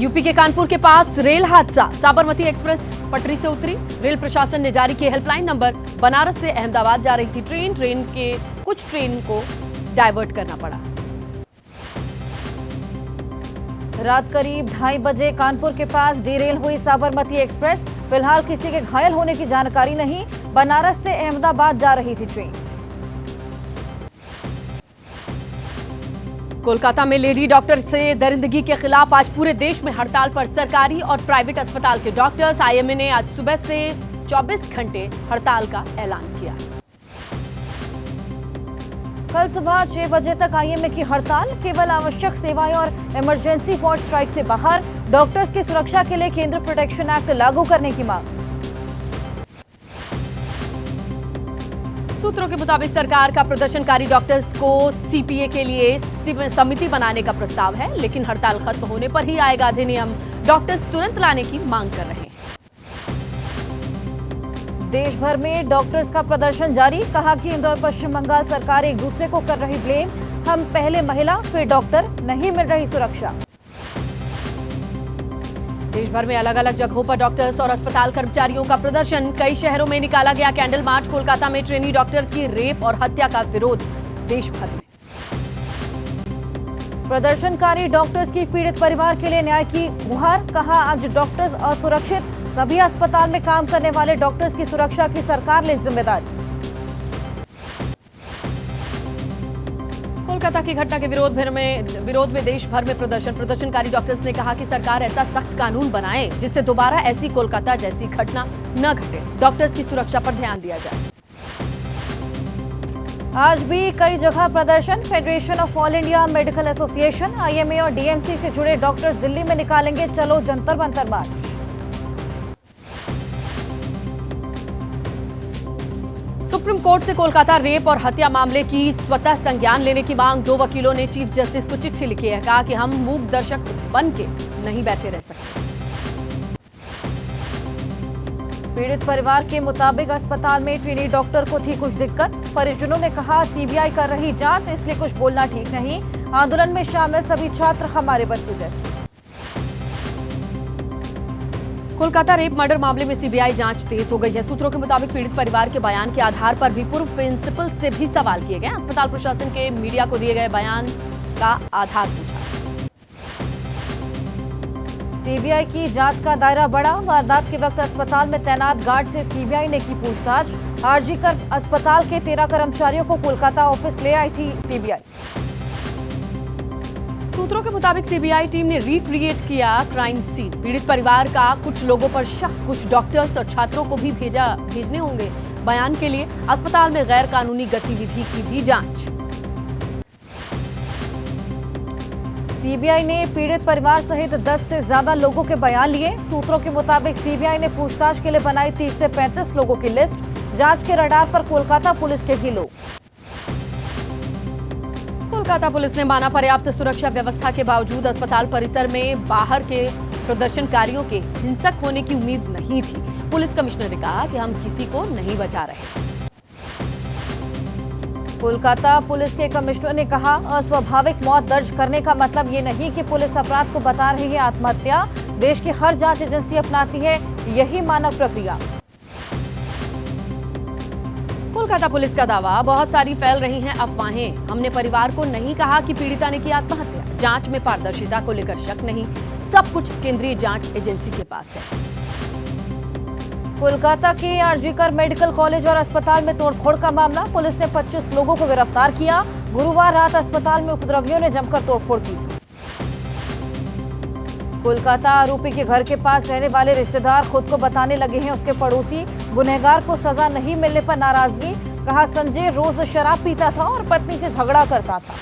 UP के कानपुर के पास rail हादसा, साबरमती एक्सप्रेस पटरी से उतरी। रेल प्रशासन ने जारी किया हेल्पलाइन नंबर। बनारस से अहमदाबाद जा रही थी ट्रेन के कुछ ट्रेन को डाइवर्ट करना पड़ा। रात करीब 2:30 बजे कानपुर के पास डिरेल हुई साबरमती एक्सप्रेस। फिलहाल किसी के घायल होने की जानकारी नहीं। बनारस से अहमदाबाद जा रही थी ट्रेन। कोलकाता में लेडी डॉक्टर से दरिंदगी के खिलाफ आज पूरे देश में हड़ताल पर सरकारी और प्राइवेट अस्पताल के डॉक्टर्स। आईएमए ने आज सुबह से 24 घंटे हड़ताल का ऐलान किया। कल सुबह 6 बजे तक आईएमए की हड़ताल। केवल आवश्यक सेवाएं और इमरजेंसी वार्ड स्ट्राइक से बाहर। डॉक्टर्स की सुरक्षा के लिए केंद्र प्रोटेक्शन एक्ट लागू करने की मांग। सूत्रों के मुताबिक सरकार का प्रदर्शनकारी डॉक्टर्स को सीपीए के लिए समिति बनाने का प्रस्ताव है, लेकिन हड़ताल खत्म होने पर ही आएगा अधिनियम। डॉक्टर्स तुरंत लाने की मांग कर रहे हैं। देश भर में डॉक्टर्स का प्रदर्शन जारी। कहा कि इंदौर पश्चिम बंगाल सरकार एक दूसरे को कर रही ब्लेम। हम पहले महिला फिर डॉक्टर, नहीं मिल रही सुरक्षा। देश भर में अलग अलग जगहों पर डॉक्टर्स और अस्पताल कर्मचारियों का प्रदर्शन। कई शहरों में निकाला गया कैंडल मार्च। कोलकाता में ट्रेनी डॉक्टर की रेप और हत्या का विरोध देश भर में। प्रदर्शनकारी डॉक्टर्स की पीड़ित परिवार के लिए न्याय की गुहार। कहा आज डॉक्टर्स असुरक्षित, सभी अस्पताल में काम करने वाले डॉक्टर्स की सुरक्षा की सरकार ले जिम्मेदारी। कोलकाता की घटना के विरोध में देश भर में प्रदर्शनकारी डॉक्टर्स ने कहा कि सरकार ऐसा सख्त कानून बनाए जिससे दोबारा ऐसी कोलकाता जैसी घटना न घटे। डॉक्टर्स की सुरक्षा पर ध्यान दिया जाए। आज भी कई जगह प्रदर्शन। Federation of all India medical association, IMA और डीएमसी से जुड़े डॉक्टर्स दिल्ली में निकालेंगे चलो जंतर मंतर मार्च। सुप्रीम कोर्ट से कोलकाता रेप और हत्या मामले की स्वतः संज्ञान लेने की मांग। 2 वकीलों ने चीफ जस्टिस को चिट्ठी लिखी है। कहा कि हम मूक दर्शक बन के नहीं बैठे रह सकते। पीड़ित परिवार के मुताबिक अस्पताल में ट्रेनी डॉक्टर को थी कुछ दिक्कत। परिजनों ने कहा सीबीआई कर रही जांच, इसलिए कुछ बोलना ठीक नहीं। आंदोलन में शामिल सभी छात्र हमारे बच्चे जैसे। कोलकाता रेप मर्डर मामले में सीबीआई जांच तेज हो गई है। सूत्रों के मुताबिक पीड़ित परिवार के बयान के आधार पर भी पूर्व प्रिंसिपल से भी सवाल किए गए। अस्पताल प्रशासन के मीडिया को दिए गए बयान का आधार पूछा। सीबीआई की जांच का दायरा बढ़ा। वारदात के वक्त अस्पताल में तैनात गार्ड से सीबीआई ने की पूछताछ। आरजी कर अस्पताल के 13 कर्मचारियों को कोलकाता ऑफिस ले आई थी सीबीआई। सूत्रों के मुताबिक सीबीआई टीम ने रिक्रिएट किया क्राइम सीन। पीड़ित परिवार का कुछ लोगों पर शक, कुछ डॉक्टर्स और छात्रों को भी भेजने होंगे बयान के लिए। अस्पताल में गैर कानूनी गतिविधि की भी जांच। सीबीआई ने पीड़ित परिवार सहित 10 से ज्यादा लोगों के बयान लिए। सूत्रों के मुताबिक सीबीआई ने पूछताछ के लिए बनाई 30 से 35 लोगों की लिस्ट। जांच के रडार पर कोलकाता पुलिस के भी लोग। कोलकाता पुलिस ने माना पर्याप्त सुरक्षा व्यवस्था के बावजूद अस्पताल परिसर में बाहर के प्रदर्शनकारियों के हिंसक होने की उम्मीद नहीं थी। पुलिस कमिश्नर ने कहा कि हम किसी को नहीं बचा रहे। कोलकाता पुलिस के कमिश्नर ने कहा अस्वाभाविक मौत दर्ज करने का मतलब ये नहीं कि पुलिस अपराध को बता रही है आत्महत्या। देश की हर जांच एजेंसी अपनाती है यही मानक प्रक्रिया। कोलकाता पुलिस का दावा, बहुत सारी फैल रही हैं अफवाहें। हमने परिवार को नहीं कहा कि पीड़िता ने की आत्महत्या। जांच में पारदर्शिता को लेकर शक नहीं, सब कुछ केंद्रीय जांच एजेंसी के पास है। कोलकाता के आरजी कर मेडिकल कॉलेज और अस्पताल में तोड़फोड़ का मामला। पुलिस ने 25 लोगों को गिरफ्तार किया। गुरुवार रात अस्पताल में उपद्रवियों ने जमकर तोड़फोड़ की थी। कोलकाता आरोपी के घर के पास रहने वाले रिश्तेदार खुद को बताने लगे हैं उसके पड़ोसी। गुनहगार को सजा नहीं मिलने पर नाराजगी। कहा संजय रोज शराब पीता था और पत्नी से झगड़ा करता था।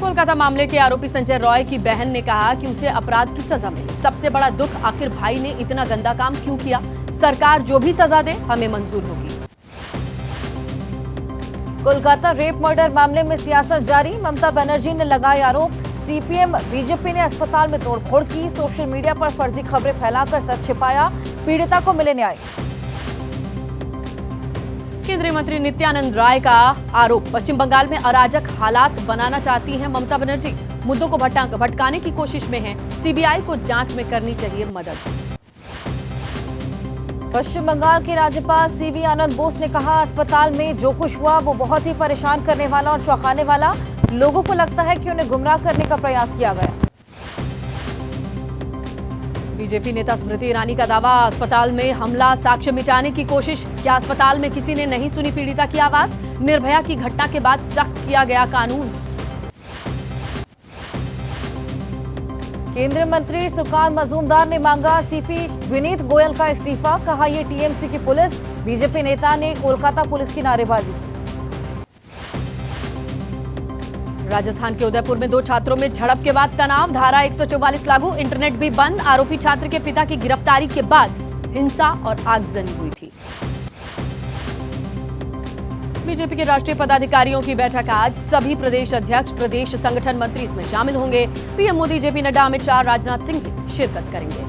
कोलकाता मामले के आरोपी संजय रॉय की बहन ने कहा कि उसे अपराध की सजा मिले। सबसे बड़ा दुख, आखिर भाई ने इतना गंदा काम क्यों किया। सरकार जो भी सजा दे हमें मंजूर होगी। कोलकाता रेप मर्डर मामले में सियासत जारी। ममता बनर्जी ने लगाए आरोप। सीपीएम बीजेपी ने अस्पताल में तोड़फोड़ की। सोशल मीडिया पर फर्जी खबरें फैलाकर सच छिपाया। पीड़िता को मिले न्याय। केंद्रीय मंत्री नित्यानंद राय का आरोप, पश्चिम बंगाल में अराजक हालात बनाना चाहती हैं ममता बनर्जी। मुद्दों को भटकाने की कोशिश में हैं। सीबीआई को जांच में करनी चाहिए मदद। पश्चिम बंगाल के राज्यपाल सीवी आनंद बोस ने कहा, अस्पताल में जो कुछ हुआ वो बहुत ही परेशान करने वाला और चौंकाने वाला। लोगों को लगता है कि उन्हें गुमराह करने का प्रयास किया गया। बीजेपी नेता स्मृति ईरानी का दावा, अस्पताल में हमला साक्ष्य मिटाने की कोशिश। क्या अस्पताल में किसी ने नहीं सुनी पीड़िता की आवाज? निर्भया की घटना के बाद सख्त किया गया कानून। केंद्रीय मंत्री सुकान मजूमदार ने मांगा सीपी विनीत गोयल का इस्तीफा। कहा, ये टीएमसी की पुलिस। बीजेपी नेता ने कोलकाता पुलिस की नारेबाजी की। राजस्थान के उदयपुर में 2 छात्रों में झड़प के बाद तनाव, धारा 144 लागू, इंटरनेट भी बंद। आरोपी छात्र के पिता की गिरफ्तारी के बाद हिंसा और आगजनी हुई थी। बीजेपी के राष्ट्रीय पदाधिकारियों की बैठक आज। सभी प्रदेश अध्यक्ष, प्रदेश संगठन मंत्री इसमें शामिल होंगे। पीएम मोदी, जेपी नड्डा, अमित शाह, राजनाथ सिंह भी शिरकत करेंगे।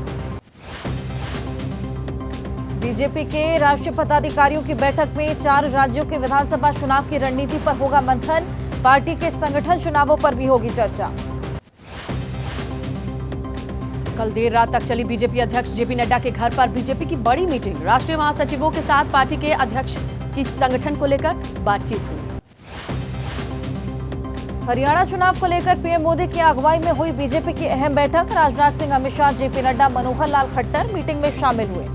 बीजेपी के राष्ट्रीय पदाधिकारियों की बैठक में 4 राज्यों के विधानसभा चुनाव की रणनीति पर होगा मंथन। पार्टी के संगठन चुनावों पर भी होगी चर्चा। कल देर रात तक चली बीजेपी अध्यक्ष जेपी नड्डा के घर पर बीजेपी की बड़ी मीटिंग। राष्ट्रीय महासचिवों के साथ पार्टी के अध्यक्ष की संगठन को लेकर बातचीत हुई। हरियाणा चुनाव को लेकर पीएम मोदी की अगुवाई में हुई बीजेपी की अहम बैठक। राजनाथ सिंह, अमित शाह, जेपी नड्डा, मनोहर लाल खट्टर मीटिंग में शामिल हुए।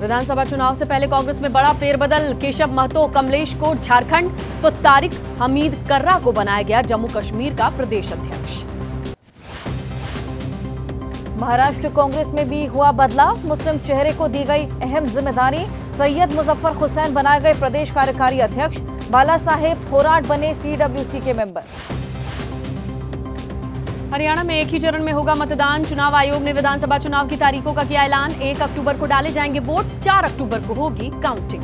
विधानसभा चुनाव से पहले कांग्रेस में बड़ा फेरबदल। केशव महतो, कमलेश को झारखंड तो तारिक हमीद कर्रा को बनाया गया जम्मू कश्मीर का प्रदेश अध्यक्ष। महाराष्ट्र कांग्रेस में भी हुआ बदलाव। मुस्लिम चेहरे को दी गई अहम जिम्मेदारी। सैयद मुजफ्फर हुसैन बनाए गए प्रदेश कार्यकारी अध्यक्ष। बाला साहेब थोराट बने सीडब्ल्यूसी के मेंबर। हरियाणा में एक ही चरण में होगा मतदान। चुनाव आयोग ने विधानसभा चुनाव की तारीखों का किया ऐलान। 1 अक्टूबर को डाले जाएंगे वोट, 4 अक्टूबर को होगी काउंटिंग।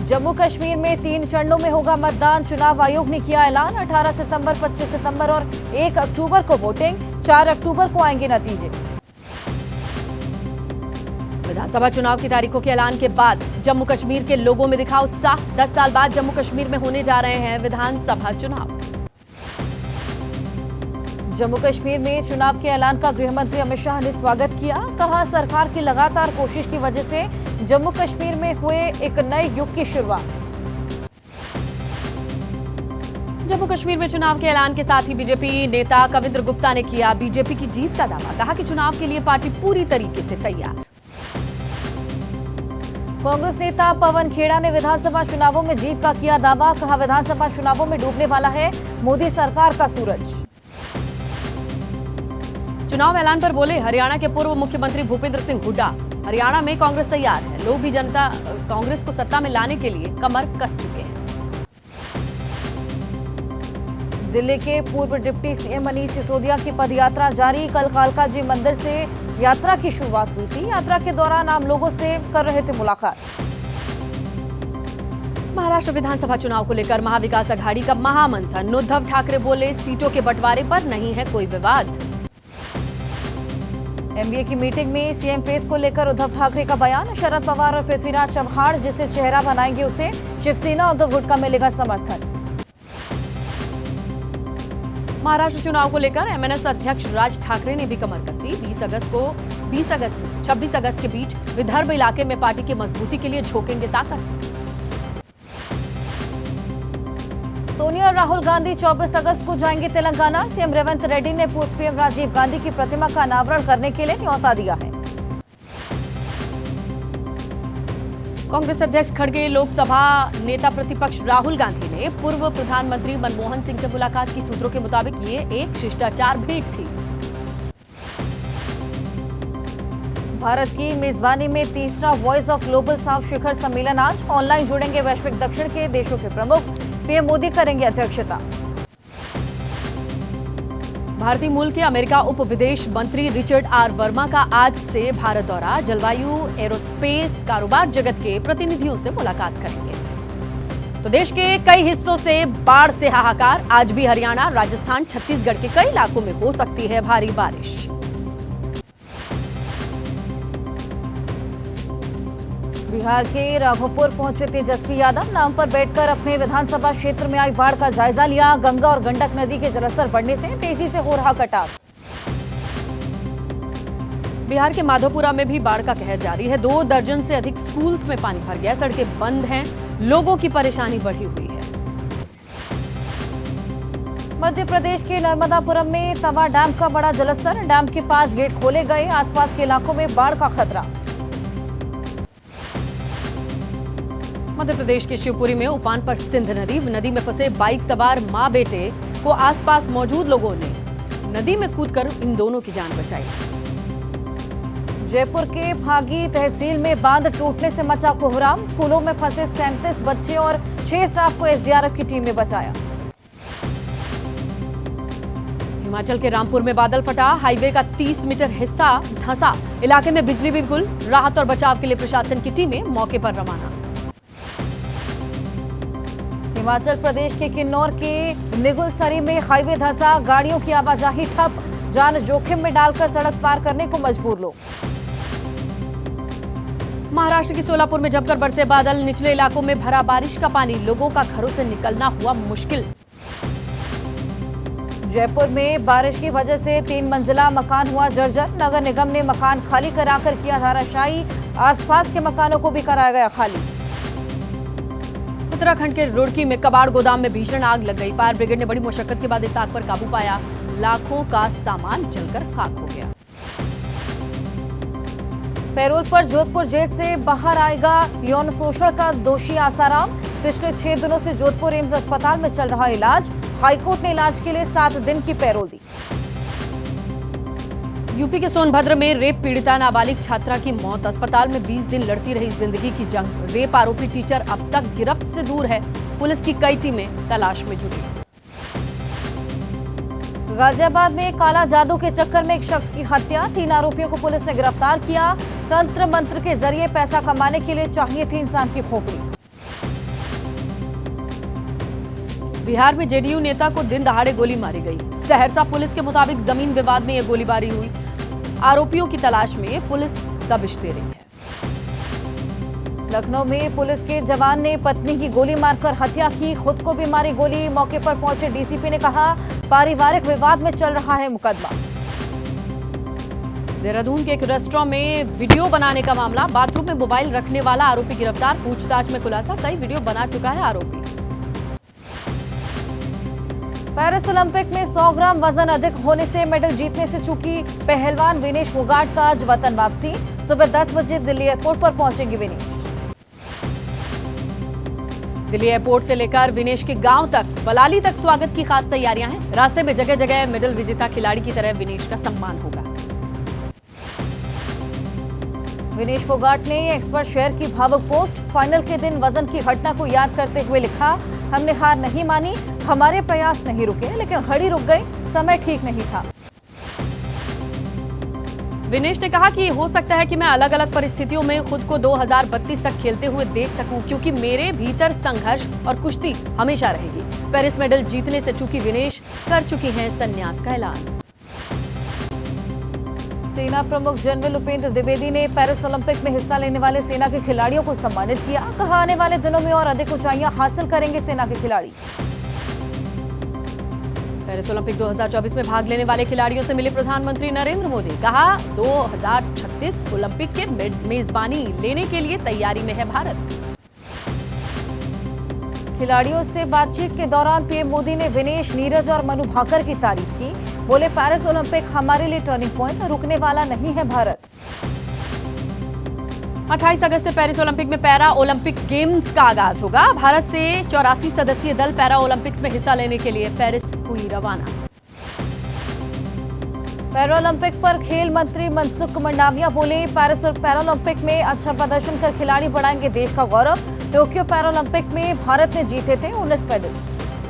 जम्मू कश्मीर में 3 चरणों में होगा मतदान। चुनाव आयोग ने किया ऐलान। 18 सितंबर, 25 सितंबर और 1 अक्टूबर को वोटिंग। 4 अक्टूबर को आएंगे नतीजे। विधानसभा चुनाव की तारीखों के ऐलान के बाद जम्मू कश्मीर के लोगों में दिखा उत्साह। 10 साल बाद जम्मू कश्मीर में होने जा रहे हैं विधानसभा चुनाव। जम्मू कश्मीर में चुनाव के ऐलान का गृह मंत्री अमित शाह ने स्वागत किया। कहा, सरकार की लगातार कोशिश की वजह से जम्मू कश्मीर में हुए एक नए युग की शुरुआत। जम्मू कश्मीर में चुनाव के ऐलान के साथ ही बीजेपी नेता कविंद्र गुप्ता ने किया बीजेपी की जीत का दावा। कहा कि चुनाव के लिए पार्टी पूरी तरीके से तैयार। कांग्रेस नेता पवन खेड़ा ने विधानसभा चुनावों में जीत का किया दावा। कहा, विधानसभा चुनावों में डूबने वाला है मोदी सरकार का सूरज। चुनाव ऐलान पर बोले हरियाणा के पूर्व मुख्यमंत्री भूपेंद्र सिंह हुड्डा। हरियाणा में कांग्रेस तैयार है। लोग भी जनता कांग्रेस को सत्ता में लाने के लिए कमर कस चुके हैं। दिल्ली के पूर्व डिप्टी सीएम मनीष सिसोदिया की पदयात्रा जारी। कल कालका जी मंदिर से यात्रा की शुरुआत हुई थी। यात्रा के दौरान आम लोगों से कर रहे थे मुलाकात। महाराष्ट्र विधानसभा चुनाव को लेकर महाविकास अघाड़ी का महामंथन। उद्धव ठाकरे बोले, सीटों के बंटवारे पर नहीं है कोई विवाद। एमबीए की मीटिंग में सीएम फेस को लेकर उद्धव ठाकरे का बयान। शरद पवार और पृथ्वीराज चव्हाण जिसे चेहरा बनाएंगे उसे शिवसेना उद्धव गुट का मिलेगा समर्थन। महाराष्ट्र चुनाव को लेकर एमएनएस अध्यक्ष राज ठाकरे ने भी कमर कसी। 26 अगस्त के बीच विदर्भ इलाके में पार्टी की मजबूती के लिए झोंकेंगे ताकत। सोनिया और राहुल गांधी 24 अगस्त को जाएंगे तेलंगाना। सीएम रेवंत रेड्डी ने पूर्व पीएम राजीव गांधी की प्रतिमा का अनावरण करने के लिए न्योता दिया है। कांग्रेस अध्यक्ष खड़गे, लोकसभा नेता प्रतिपक्ष राहुल गांधी ने पूर्व प्रधानमंत्री मनमोहन सिंह से मुलाकात की। सूत्रों के मुताबिक ये एक शिष्टाचार भेंट थी। भारत की मेजबानी में तीसरा वॉइस ऑफ ग्लोबल साउथ शिखर सम्मेलन आज। ऑनलाइन जुड़ेंगे वैश्विक दक्षिण के देशों के प्रमुख। पीएम मोदी करेंगे अध्यक्षता। भारतीय मूल के अमेरिका उप विदेश मंत्री रिचर्ड आर वर्मा का आज से भारत दौरा। जलवायु, एरोस्पेस, कारोबार जगत के प्रतिनिधियों से मुलाकात करेंगे। तो देश के कई हिस्सों से बाढ़ से हाहाकार। आज भी हरियाणा, राजस्थान, छत्तीसगढ़ के कई इलाकों में हो सकती है भारी बारिश। बिहार के राघोपुर पहुंचे तेजस्वी यादव। नाम पर बैठकर अपने विधानसभा क्षेत्र में आई बाढ़ का जायजा लिया। गंगा और गंडक नदी के जलस्तर बढ़ने से तेजी से हो रहा कटाव। बिहार के माधोपुरा में भी बाढ़ का कहर जारी है। 2 दर्जन से अधिक स्कूल्स में पानी भर गया, सड़कें बंद हैं, लोगों की परेशानी बढ़ी हुई है। मध्य प्रदेश के नर्मदापुरम में तवा डैम का बड़ा जलस्तर। डैम के 5 गेट खोले गए। आसपास के इलाकों में बाढ़ का खतरा। मध्य प्रदेश के शिवपुरी में उफान पर सिंध नदी में फंसे बाइक सवार मां बेटे को आसपास मौजूद लोगों ने नदी में कूदकर इन दोनों की जान बचाई। जयपुर के भागी तहसील में बांध टूटने से मचा कोहराम। स्कूलों में फंसे 37 बच्चे और 6 स्टाफ को एसडीआरएफ की टीम ने बचाया। हिमाचल के रामपुर में बादल फटा, हाईवे का 30 मीटर हिस्सा धंसा। इलाके में बिजली भी गुल। राहत और बचाव के लिए प्रशासन की टीमें मौके पर रवाना। हिमाचल प्रदेश के किन्नौर के निगुलसरी में हाईवे धंसा। गाड़ियों की आवाजाही ठप। जान जोखिम में डालकर सड़क पार करने को मजबूर लोग। महाराष्ट्र के सोलापुर में जमकर बरसे बादल। निचले इलाकों में भरा बारिश का पानी। लोगों का घरों से निकलना हुआ मुश्किल। जयपुर में बारिश की वजह से 3 मंजिला मकान हुआ जर्जर। नगर निगम ने मकान खाली कराकर किया धराशायी। आसपास के मकानों को भी कराया गया खाली। उत्तराखंड के रुड़की में कबाड़ गोदाम में भीषण आग लग गई। फायर ब्रिगेड ने बड़ी मुशक्कत के बाद इस आग पर काबू पाया। लाखों का सामान जलकर खाक हो गया। पैरोल पर जोधपुर जेल से बाहर आएगा यौन शोषण का दोषी आसाराम। पिछले 6 दिनों से जोधपुर एम्स अस्पताल में चल रहा इलाज। हाईकोर्ट ने इलाज के लिए 7 दिन की पैरोल दी। यूपी के सोनभद्र में रेप पीड़िता नाबालिग छात्रा की मौत। अस्पताल में 20 दिन लड़ती रही जिंदगी की जंग। रेप आरोपी टीचर अब तक गिरफ्त से दूर है। पुलिस की कई टीमें तलाश में जुटी। गाजियाबाद में काला जादू के चक्कर में एक शख्स की हत्या। 3 आरोपियों को पुलिस ने गिरफ्तार किया। तंत्र मंत्र के जरिए पैसा कमाने के लिए चाहिए थी इंसान की खोपड़ी। बिहार में जेडीयू नेता को दिन दहाड़े गोली मारी गई। सहरसा पुलिस के मुताबिक जमीन विवाद में यह गोलीबारी हुई। आरोपियों की तलाश में पुलिस दबिश दे रही है। लखनऊ में पुलिस के जवान ने पत्नी की गोली मारकर हत्या की। खुद को भी मारी गोली। मौके पर पहुंचे डीसीपी ने कहा पारिवारिक विवाद में चल रहा है मुकदमा। देहरादून के एक रेस्टोरेंट में वीडियो बनाने का मामला। बाथरूम में मोबाइल रखने वाला आरोपी गिरफ्तार। पूछताछ में खुलासा, कई वीडियो बना चुका है आरोपी। पेरिस ओलंपिक में 100 ग्राम वजन अधिक होने से मेडल जीतने से चूकी पहलवान विनेश फोगाट का आज वतन वापसी। सुबह 10 बजे दिल्ली एयरपोर्ट पर पहुंचेंगे विनेश। दिल्ली एयरपोर्ट से लेकर विनेश के गांव तक, बलाली तक स्वागत की खास तैयारियां हैं। रास्ते में जगह जगह मेडल विजेता खिलाड़ी की तरह विनेश का सम्मान होगा। विनेश फोगाट ने एक्स पर शेयर की भावुक पोस्ट। फाइनल के दिन वजन की घटना को याद करते हुए लिखा, हमने हार नहीं मानी, हमारे प्रयास नहीं रुके, लेकिन घड़ी रुक गई, समय ठीक नहीं था। विनेश ने कहा कि हो सकता है कि मैं अलग अलग परिस्थितियों में खुद को 2032 तक खेलते हुए देख सकूं, क्योंकि मेरे भीतर संघर्ष और कुश्ती हमेशा रहेगी। पेरिस मेडल जीतने से चूकी विनेश कर चुकी हैं संन्यास का ऐलान। सेना प्रमुख जनरल उपेंद्र द्विवेदी ने पेरिस ओलंपिक में हिस्सा लेने वाले सेना के खिलाड़ियों को सम्मानित किया। कहा आने वाले दिनों में और अधिक ऊंचाइयां हासिल करेंगे सेना के खिलाड़ी। पेरिस ओलंपिक 2024 में भाग लेने वाले खिलाड़ियों से मिले प्रधानमंत्री नरेंद्र मोदी। कहा 2036 ओलंपिक के मेजबानी लेने के लिए तैयारी में है भारत। खिलाड़ियों से बातचीत के दौरान पीएम मोदी ने विनेश, नीरज और मनु भाकर की तारीफ की। बोले पेरिस ओलंपिक हमारे लिए टर्निंग पॉइंट, रुकने वाला नहीं है भारत। 28 अगस्त से पेरिस ओलंपिक में पैरा ओलंपिक गेम्स का आगाज होगा। भारत से 84 सदस्यीय दल पैरा ओलंपिक्स में हिस्सा लेने के लिए पेरिस हुई रवाना। पैरा ओलंपिक पर खेल मंत्री मनसुख मंडाविया बोले, पेरिस और पैरा ओलंपिक में अच्छा प्रदर्शन कर खिलाड़ी बढ़ाएंगे देश का गौरव। टोक्यो पैरा ओलंपिक में भारत ने जीते थे 19 मेडल।